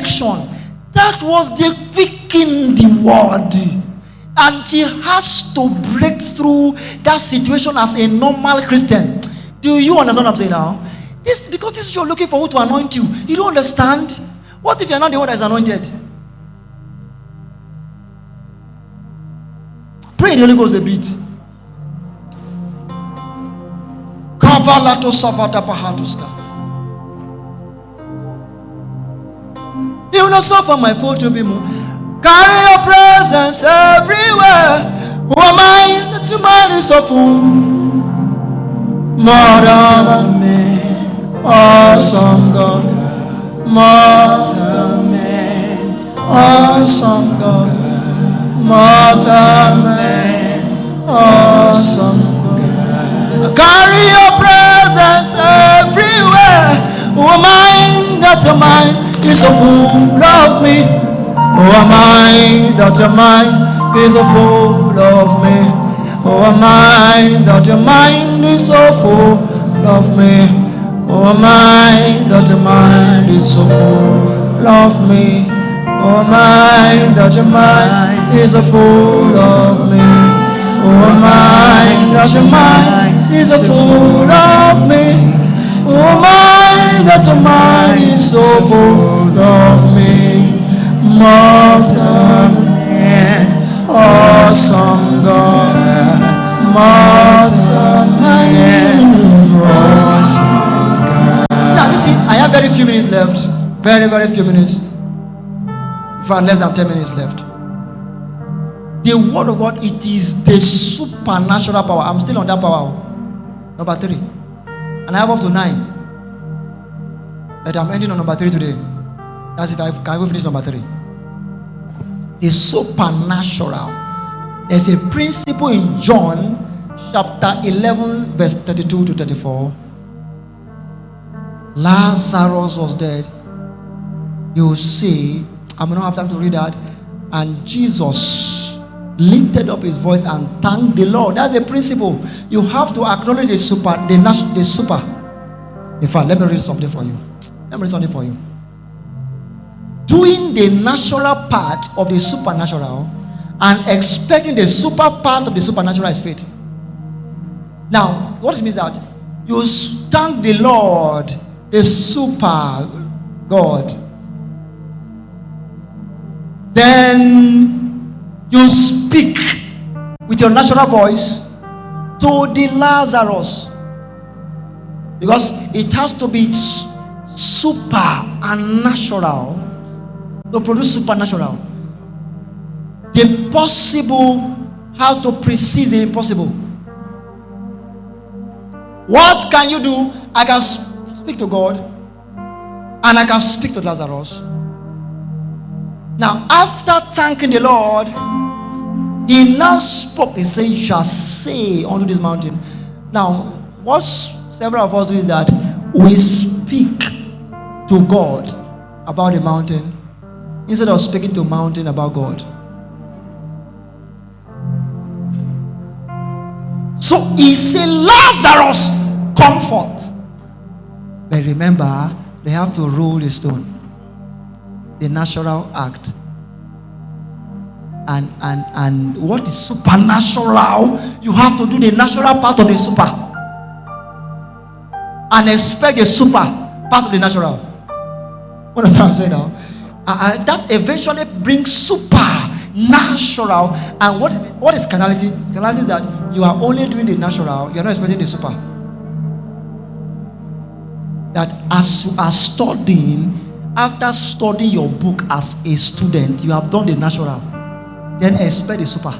connection. That was the quickening the word. And she has to break through that situation as a normal Christian. Do you understand what I'm saying now? Because this is you're looking for who to anoint you. You don't understand? What if you're not the one that is anointed? Pray in the Holy Ghost a bit. You will not suffer my foot to be moved. Carry your presence everywhere. Who am I that your mind is so full? More than men, awesome God. More than men, awesome God. More than men, awesome God. Carry your presence everywhere. Who am I that your mind is so full of me? Who am I that your mind is so full of me? Who am I that your mind is so full of me? Who am I that your mind is so full of me? Who am I that your mind is so full of me? Who am I that your mind is so full of me? Who am I that your mind is so full of me? Mortal man, awesome God. Mortal man, awesome God. Now listen, I have very few minutes left. Very, very few minutes. In fact, less than 10 minutes left. The word of God, it is the supernatural power. I'm still on that power. Number 3. And I have up to 9. But I'm ending on number 3 today. That's if I can finish number 3. The supernatural. There's a principle in John chapter 11 verse 32 to 34. Lazarus was dead. You see, I may not have time to read that. And Jesus lifted up his voice and thanked the Lord. That's the principle. You have to acknowledge the super. In fact, let me read something for you. Doing the natural part of the supernatural and expecting the super part of the supernatural is faith. Now, what it means that you thank the Lord, the super God. Then you speak with your natural voice to the Lazarus. Because it has to be super and natural to produce supernatural. The possible how to precede the impossible. What can you do? I can speak to God and I can speak to Lazarus. Now, after thanking the Lord, he now spoke. He said, "You shall say unto this mountain." Now, what several of us do is that we speak to God about the mountain instead of speaking to mountain about God. So he said, "Lazarus, come forth." But remember, they have to roll the stone. The natural act. And what is supernatural? You have to do the natural part of the super and expect the super part of the natural. What is what I'm saying now? That eventually brings supernatural. And what is carnality? Carnality is that you are only doing the natural, you are not expecting the super. That as you are studying, after studying your book as a student, you have done the natural, then expect the super.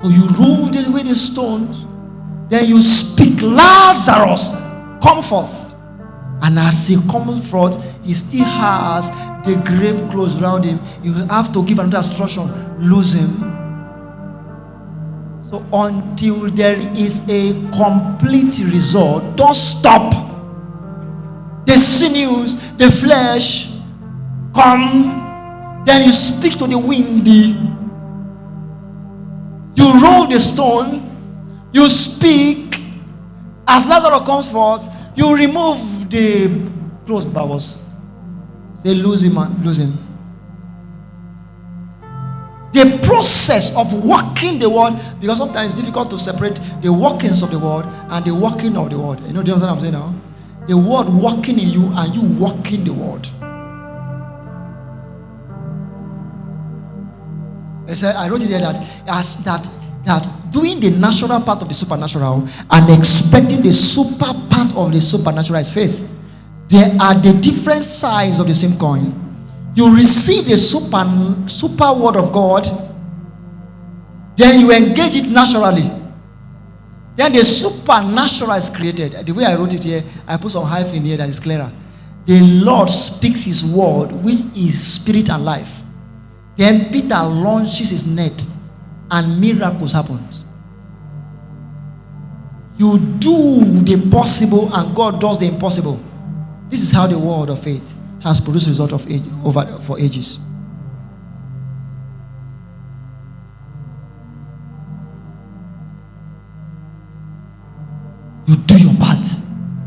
So you roll away the stones, then you speak, "Lazarus, come forth." And as he comes forth, he still has the grave clothes around him. You have to give another instruction, lose him. So until there is a complete result, don't stop. The sinews, the flesh, come. Then you speak to the windy. You roll the stone. You speak. As Lazarus comes forth, you remove the closed bowels. Say, lose him, man. Lose him. The process of walking the word, because sometimes it's difficult to separate the workings of the word and the walking of the word. You know, do you understand what I'm saying now? The word walking in you and you walking the word. I wrote it here that doing the natural part of the supernatural and expecting the super part of the supernatural is faith. There are the different sides of the same coin. You receive the super word of God, then you engage it naturally. Then the supernatural is created. The way I wrote it here, I put some hyphen here that is clearer. The Lord speaks his word, which is spirit and life. Then Peter launches his net and miracles happen. You do the possible and God does the impossible. This is how the word of faith has produced result of age for ages. You do your part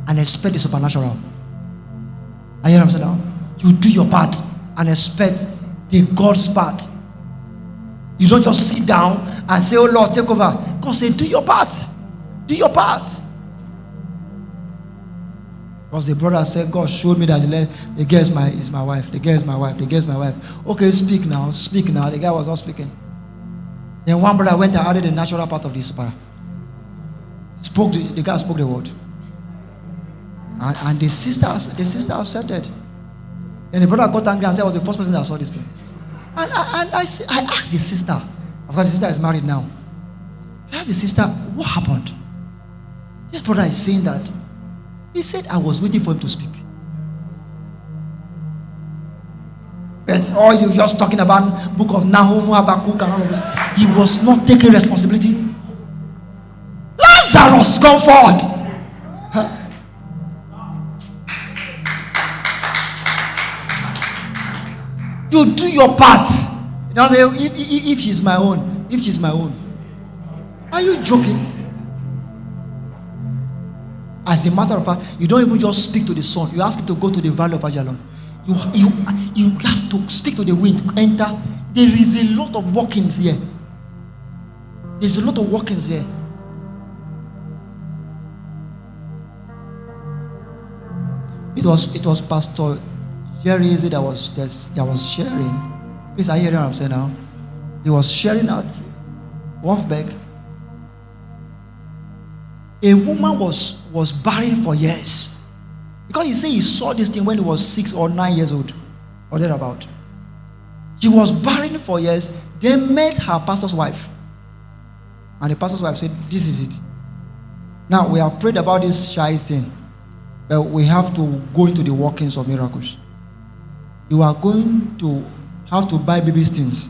and expect the supernatural. Are you hearing what I'm saying now? You do your part and expect the God's part. You don't just sit down and say, oh Lord, take over. God say, do your part. Do your part. Because the brother said, God showed me that the girl is my wife. The girl is my wife. The girl is my wife. Okay, speak now. Speak now. The guy was not speaking. Then one brother went and added the natural part of the super. The guy spoke the word. And the sister accepted. And the brother got angry and said, I was the first person that saw this thing. And I asked the sister, of course the sister is married now. I asked the sister, what happened? This brother is saying that he said I was waiting for him to speak. But all you just talking about book of Nahum, Habakkuk and all of this, he was not taking responsibility. Lazarus, come forward. Huh? You do your part. You don't say, if she's my own, if she's my own. Are you joking? As a matter of fact, you don't even just speak to the sun. You ask him to go to the valley of Ajalon. You have to speak to the wind, enter. There is a lot of walkings here. There's a lot of walkings here. It was Pastor Jerry that was sharing. Please, are you hearing what I'm saying now? He was sharing at Wolfberg. A woman was barren for years. Because he said he saw this thing when he was 6 or 9 years old. Or thereabout. She was barren for years. They met her pastor's wife. And the pastor's wife said, this is it. Now, we have prayed about this child thing. But we have to go into the workings of miracles. You are going to have to buy baby things.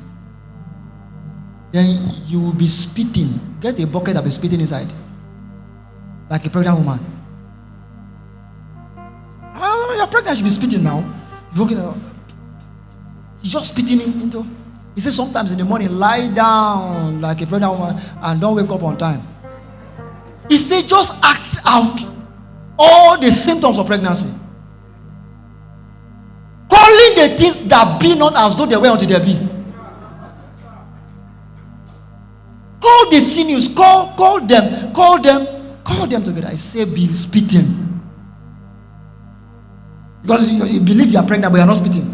Then you will be spitting. Get a bucket that will be spitting inside. Like a pregnant woman. You're pregnant, you should be spitting now. You're just spitting into. He says sometimes in the morning, lie down like a pregnant woman and don't wake up on time. He said just act out all the symptoms of pregnancy. Calling the things that be not as though they were until they be. Call the sinews, call them together. I say be spitting. Because you believe you are pregnant, but you are not spitting.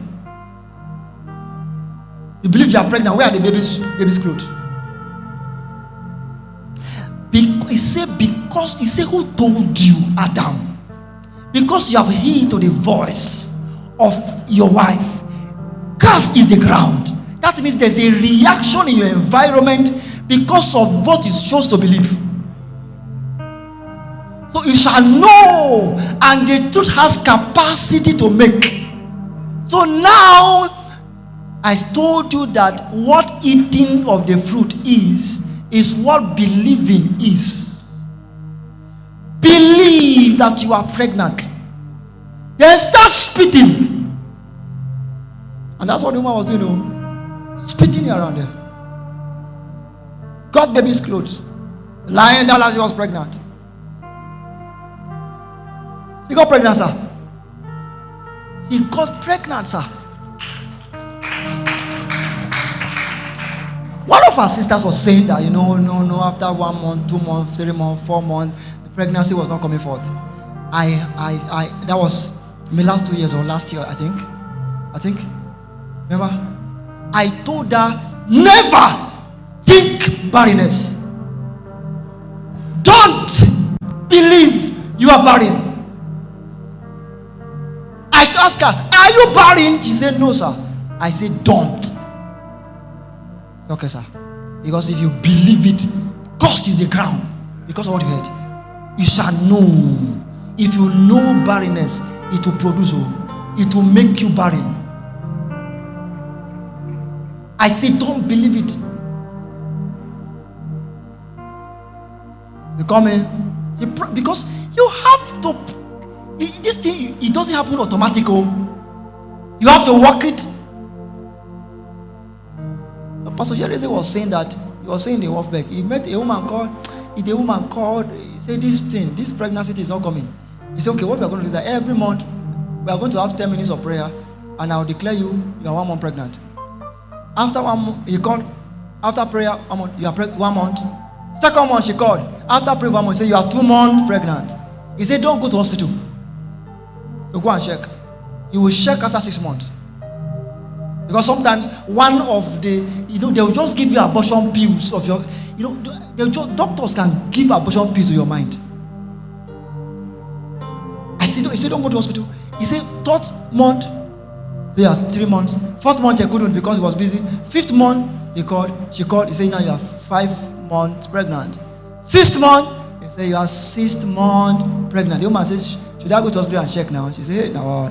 You believe you are pregnant, where are the baby's clothes? He said, who told you, Adam? Because you have heed to the voice of your wife. Cast is the ground. That means there's a reaction in your environment because of what you chose to believe. So you shall know, and the truth has capacity to make. So now, I told you that what eating of the fruit is what believing is. Believe that you are pregnant. Then start spitting. And that's what the woman was doing, spitting around there. Got baby's clothes. Lying down as she was pregnant. She got pregnant, sir. He got pregnant, sir. One of our sisters was saying that, no, after 1 month, 2 months, 3 months, 4 months, the pregnancy was not coming forth. That was my last 2 years or last year, I think. Remember? I told her, never think barrenness. Don't believe you are barren. I asked her, are you barren? She said, no, sir. I said, don't. It's okay, sir. Because if you believe it, cursed is the ground. Because of what you heard. You shall know. If you know barrenness, it will produce. It will make you barren. I say, don't believe it. You come in. Because you have to. This thing, it doesn't happen automatically. You have to work it. Pastor Jerry was saying that, he was saying in Wolfberg, he met a woman called, he said, this pregnancy is not coming. He said, okay, what we are going to do is that every month, we are going to have 10 minutes of prayer, and I will declare you are 1 month pregnant. After 1 month, he called, after prayer, 1 month, you are pregnant 1 month. Second month, she called. After prayer 1 month, he said, you are 2 months pregnant. He said, don't go to hospital. You go and check. You will check after 6 months. Because sometimes one of the, they will just give you abortion pills of your, doctors can give abortion pills to your mind. He said, don't go to hospital. He said, 3rd month, yeah, 3 months. 4th month, he couldn't because he was busy. 5th month, she called, he said, now you are 5 months pregnant. 6th month, he said, you are 6th month pregnant. The woman says, should I go to hospital and check now? She said, hey, now,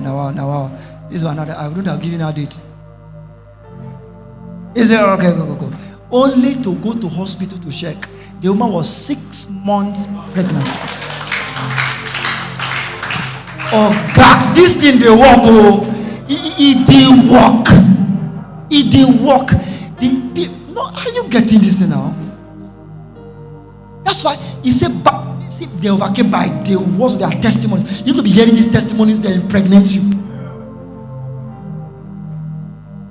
this one, I wouldn't have given her a date. He said, okay, go. Only to go to hospital to check. The woman was 6 months pregnant. Oh God, this thing they work. It did work. It did work. No, are you getting this thing now? That's why he said, see, they overcame by the words of their testimonies. You need to be hearing these testimonies, they impregnate you.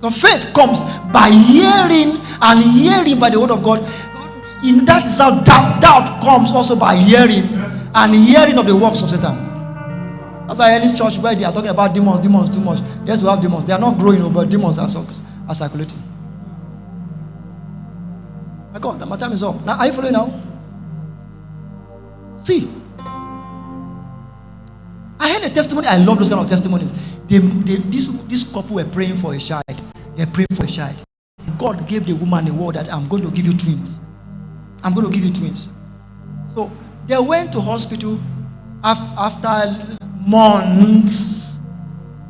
So faith comes by hearing, and hearing by the word of God. In that itself, doubt comes also by hearing, and hearing of the works of Satan. That's why in this church where they are talking about demons too much. They have to have demons. They are not growing, but demons are circulating. My God, my time is up. Now, are you following now? See, I heard a testimony. I love those kind of testimonies. This couple were praying for a child. They prayed for a child. God gave the woman a word that I'm going to give you twins. I'm going to give you twins. So they went to hospital after months.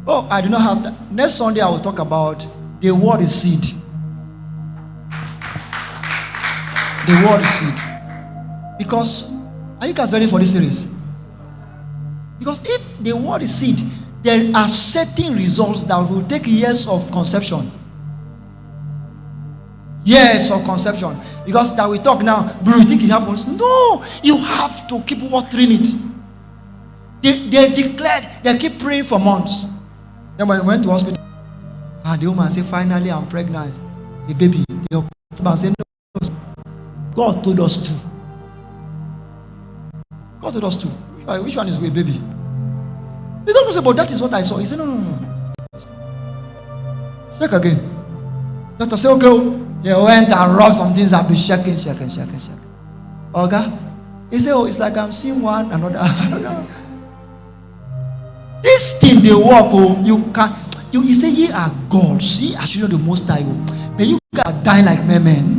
Oh, I do not have that. Next Sunday I will talk about the word is seed. The word is seed. Because, are you guys ready for this series? Because if the word is seed, there are certain results that will take years of conception. Years of conception. Because that we talk now, bro, you think it happens? No, you have to keep watering it. They declared, they keep praying for months. Then when we went to hospital, and the woman said, finally I'm pregnant. A baby. The husband said, no, God told us to. God told us to. Which one is a baby? He don't say, but that is what I saw. He said, no. Check again. Doctor said, okay. He went and rubbed some things and be shaking. Okay? He said, oh, it's like I'm seeing one another. This thing they walk, you say, ye are gods, ye are children of the Most High. But you can die like men.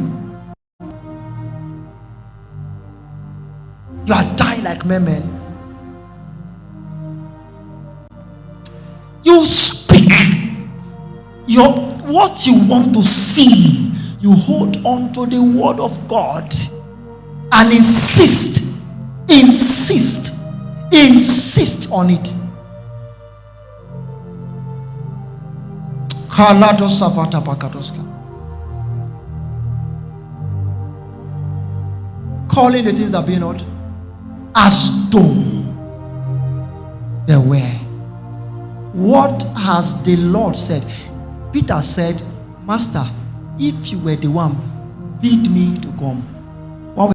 You are dying like men. You speak what you want to see. You hold on to the word of God and insist on it. Calling the things that be not as though they were. What has the Lord said? Peter said, Master, if you were the one, bid me to come.